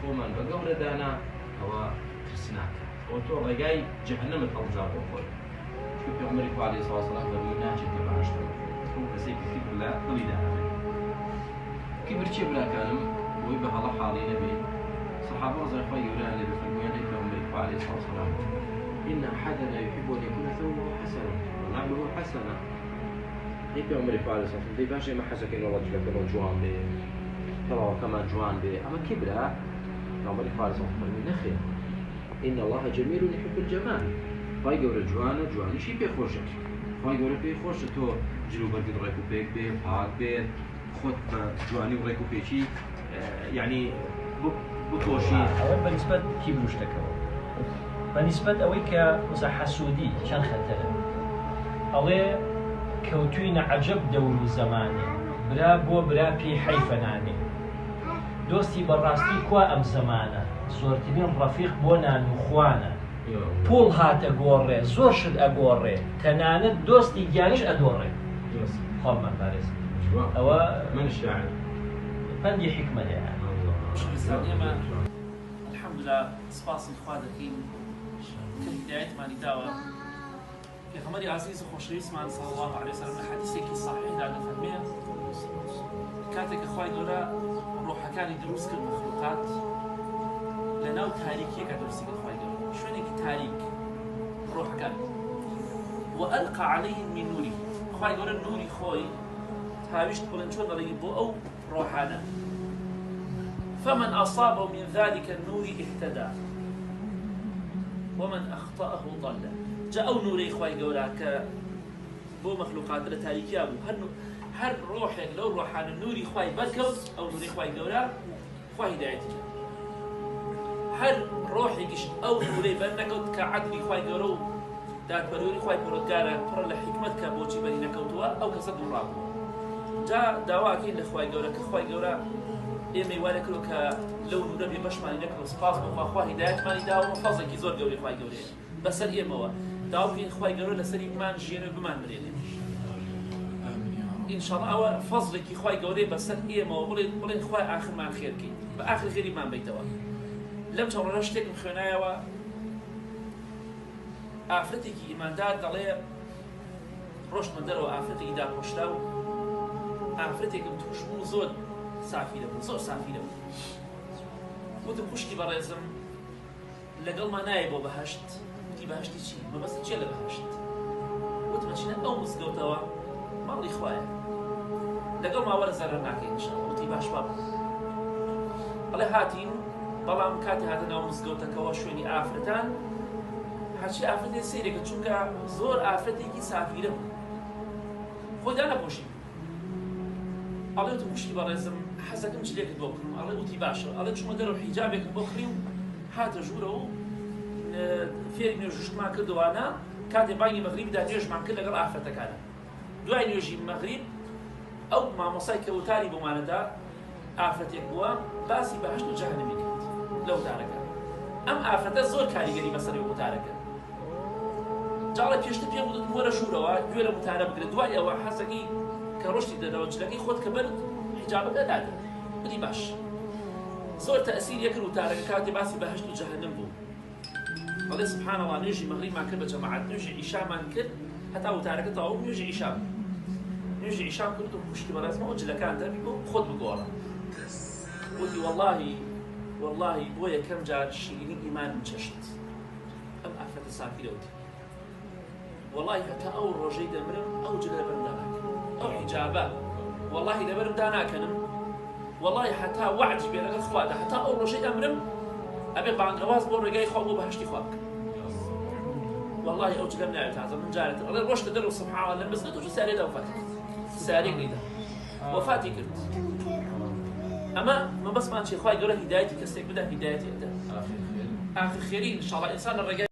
خۆمان بە گەورەدانا ئەوە ترسناکە ئەوە تۆ ڕێگای جەهەنەمت هەڵبژار بۆ خۆت چون پێغەمبەری خوا عەلەیهی سەڵاتو وەسەلام فەرمووی ناچێت بە بەهەشتەوە ئەو کەسێکی کیبر لە دڵیدا هەبێت کیبر چییە براکانم بۆی بە هەڵە حاڵی نەبێت صحابة رضي الله عنهم لێ بفەرموویان ئەی پێغەمبەری خوا عەلەیهی سەڵاتو وەسەلام إن أحدنا يحب أن يكون ثوبه حسنا ونعله حسنا هي پێغەمبەری خوا عەلەیهی سەڵاتو وەسەلام دەی باش ئێمە حەزەکەین وەڵا جلەکەمان جوان بێ تەواوەکەمان جوان بێ ئەمە کیبرە پێغەمبەری خوا عەلەیهی سەڵاتو وەسەلام فەرمووی نەخێر إن الله جميل يحب الجمال خی گەورە جوانە جوانیشی پێخۆشە خی گەورە پێی خۆشە تۆ جلوبەرگت ڕێک و پێک بێ پاک بێت خۆت بە جوانی و ڕێک و پێچی یعنی بپۆشی ئەوە بەنسبەت کیبر شتەکەەوە بەنسبەت ئەوەی کە وەسە حەسوودی چەند خەتەرە ئەڵێ کەوتووی نەعەجەب دەور و زەمانێ برا بۆ برا پێی حەیفە نانێ دۆستی بەڕاستی کوا ئەم زەمانە زۆرترین ڕەفیق بۆ نان و خوانە پوڵ هاتە گۆڕێ زۆر شت ئەگۆڕێ تەنانەت دۆستی گیانیش ئەدۆڕێ خۆمان بارێز ئەوە من شاعر پەندی حیکمەتەیە ئێمە الحەمدولillah سپاسی خوا دەکەین کە هیدایەتمانی داوە پێغەمبەری عەزیز و خۆشەویستمان صلی الله علیه وسلم لە حەدیثێکی صحیحدا دەفەرمێ کاتێک کە خوای گەورە ڕۆحەکانی دروست کرد مەخلوقات لە ناو تاریکیەکە دروستی کرد خوای گەورە شوێنێکی تاریک ڕۆحەکان وألقى عليهم من نوره خوای گەورە نوری خۆی هاویشت بڵێن چۆن دەڵێنی بۆ ئەو ڕۆحانە فمن أصابه من ذلك النور اهتدى ومن أخطأه ضل جاء أو نوري خواي قولا بو مخلوقات لتاريكي أبو هر روحك لو روحان النوري خواي بركوت أو نوري خواي قولا خواي هدايتي هر روحك أو نوري برنكوت كعدلي خواي قولو دات بروري خواي بردقارة پر لحكمتك بوشي برينكوتوا أو كسد الرابو جاء داواكين لخواي قولا كخواي قولا ئێمە وارە کرۆ کە لەو نورە بێ بەشمانی نەکەوە سپاس بۆ خوا هیدایەتمانی داوە و فەزڵێکی زۆر گەورەی خوای گەورەیە بەسەر ئێمەوە داوا بکەین خوای گەورە لەسەری بمان ژیانە و بمان مرێنێ ئینشاڵڵا ئەوە فەزڵێکی خوای گەورەی بەسەر ئێمەوە بڵێن خوای ئاخرمان خێرکەین بە ئاخر خێریمان بیتەوە لەم چەوڕۆژە شتێکم خوێنایەوە ئافرەتێکی ئیماندار دەڵێ ڕۆژمە دەرەوە ئافرەتێکی داپۆشرا و ئافرەتێکم تووشبوو زۆر سافی دەبوو زۆر سافی دەبوو وتم خوشکی بەڕێزم لەگەڵمان نایە بۆ بەهەشت وتی بەهەشتی چی مەبەست چیە لە بەهەشت وتمە چینە ئەو مزگەوتەوە ماڵی خوایە لەگەڵ ماوەرە زەرەر ناکەین ئینشاڵڵا وتی باش با ئەڵێ هاتین بەڵام کاتی هاتە ناو مزگەوتەکەەوە شوێنی ئافرەتان هەرچی ئافرەتێ سەیرێکە چونکە زۆر ئافرەتێکی سافیرە بوو خۆی دانەپۆشی ئەڵێ تو خوشکی بەڕێزم حەزەکەم جلێکت بۆ بکڕم ئەڵێ وتی باشە ئەڵێ چوومە دەرەوە حیجابێکم بۆ کڕی و هاتە ژوورەوە و فێری نوێژوشتمان کردوانە کاتێ بانگی مەغریبدا نوێژمان کرد لەگەڵ ئافرەتەکانە دوای نوێژی مەغریب ئەو مامۆسای کەوتاری بۆمانەدا ئافرەتێک بووە باسی بەهەشت و جەهەنەمی کرد لە وتارەکە ئەم ئافرەتە زۆر کاریگەری بەسەر وتارەکە جاڵە پێشتر پێم وتم وەرە ژوورەوە گوێ لە وتارە بگرێت دوای ئەوە حەزەکەی کە ڕۆشتی دەرەوە جلەکەی خۆت کە بەرد حیجابەکە دادە بدی باش زۆر تەئسیری کرد وتارەکە کاتێ باسی بەهەشت و جەهەنەم بوو بەڵێ سبحانەڵڵا نوێژی مەغریبمان کرد بە جەماعەت نوێژی عیشامان کرد هەتا وتارەکە تەواو نوێژی عیشا نوێژی عیشام کرد و خوشکی بەڕێزمەوە جلەکان دەبی بۆ خۆت بگۆڕە وتی واللهی بۆ یەکەم جار شیرینی ئیمانم چەشت ئەم ئافرەتە سافی دەوتی واللهی هەتا ئەو ڕۆژەی دەمرم ئەو جلە بەردا ناکەم ئەو حیجابە واللهی لەبەرم داناکەنم واللهی هەتا وعدی بێ لەگەڵ خوادا هەتا ئەو ڕۆژەی ئەمرم ئەبێ بانگەواز بۆ ڕێگای خوا بۆ بەهەشتی خوا بکەم واللهی ئەو جلەم ناوێت تازە من جارێتر ئەڵێ ڕۆشتە دەرەوە سبحانەڵڵا لە مزگەوت و سارێدا وفات کرد سارێک لێدا وفاتی کرد ئەمە مەبەستمان چێ خوای گەورە هیدایەتی کەسێک بدە هیدایەتی ئەدە ئاخر خێری ئینشاڵڵا ئینسان لە ڕێگای